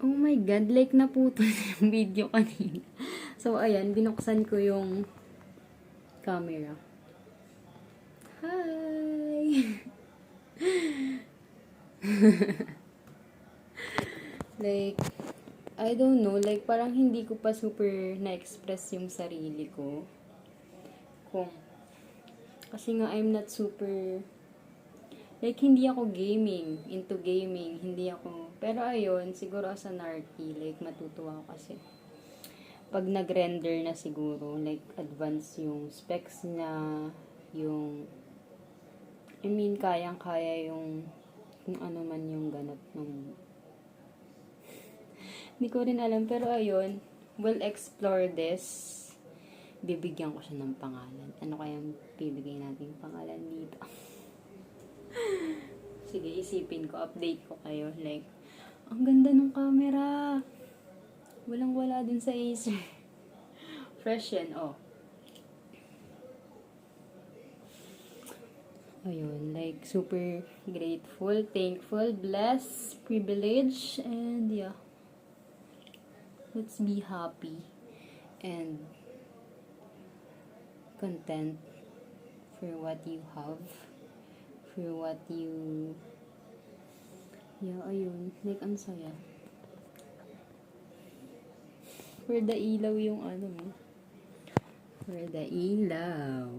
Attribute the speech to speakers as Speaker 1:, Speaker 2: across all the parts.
Speaker 1: Oh my God, like naputol yung video kanina. So, ayan, binuksan ko yung camera. Hi! Like, I don't know, like parang hindi ko pa super na-express yung sarili ko. Kung, kasi nga I'm not super, like hindi ako into gaming, hindi ako, pero ayun, siguro as an arty, like matutuwa ako kasi pag nag-render na siguro, like advance yung specs niya, yung, I mean, kayang-kaya yung kung ano man yung ganap ng hindi ko rin alam, pero ayun, we'll explore this. Bibigyan ko siya ng pangalan. Ano kayang bibigay natin pangalan dito? Sige, isipin ko, update ko kayo. Like, ang ganda ng camera. Walang-wala dun sa Acer. Fresh yan, oh. Ayun, like, super grateful, thankful, blessed, privileged, and yeah. Let's be happy and content for what you have, for what you, yeah, ayun, like, ang saya. For the ilaw yung ano mo. For the ilaw.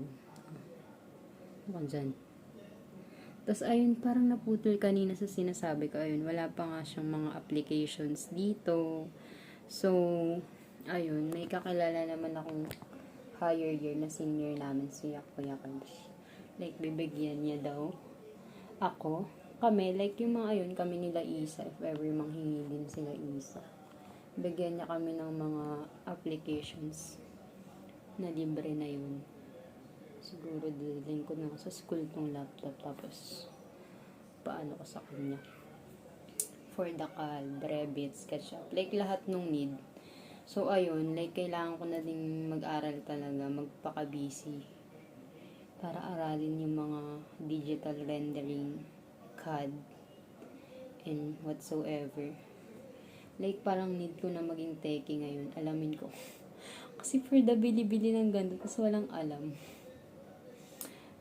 Speaker 1: Ano dyan? Tapos, ayun, parang naputol kanina sa sinasabi ko. Ayun, wala pa nga siyang mga applications dito. So, ayun, may kakilala naman akong higher year na senior namin, si Kuya Karsh. Like, bibigyan niya daw ako. Kami, like yung mga ayun, kami nila Isa, if ever manghingi din sila Isa. Bigyan niya kami ng mga applications na libre na yun. Siguro dilin ko na sa school tong laptop, tapos paano ko sa kanya. For the CAL, Revit, SketchUp, like lahat nung need. So, ayun, like, kailangan ko na ding mag-aral talaga, magpaka-busy. Para aralin yung mga digital rendering, CAD, and whatsoever. Like, parang need ko na maging techie ngayon. Alamin ko. Kasi for the bili-bili ng ganito, kasi walang alam.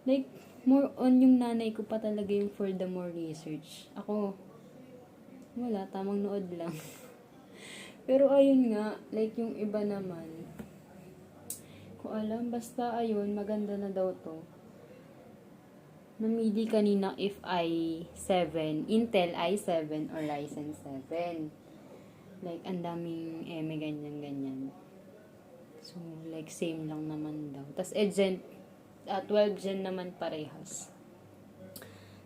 Speaker 1: Like, more on yung nanay ko pa talaga yung for the more research. Ako, wala, tamang nood lang. Pero ayun nga, like yung iba naman, ko alam, basta ayun, maganda na daw to. Namili kanina if i7, Intel i7 or Ryzen 7. Like, ang daming may ganyan-ganyan. So, like, same lang naman daw. Tapos, 12 gen naman parehas.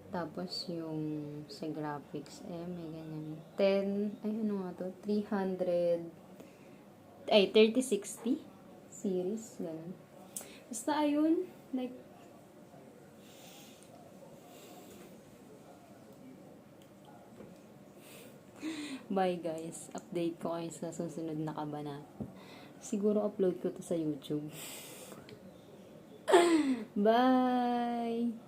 Speaker 1: Tapos, yung sa graphics, may ganyan. 10, ay, ano nga to? 3060 series, ganun. Basta, ayun, like, bye guys. Update ko kayo sa susunod na kabanata. Siguro upload ko to sa YouTube. Bye!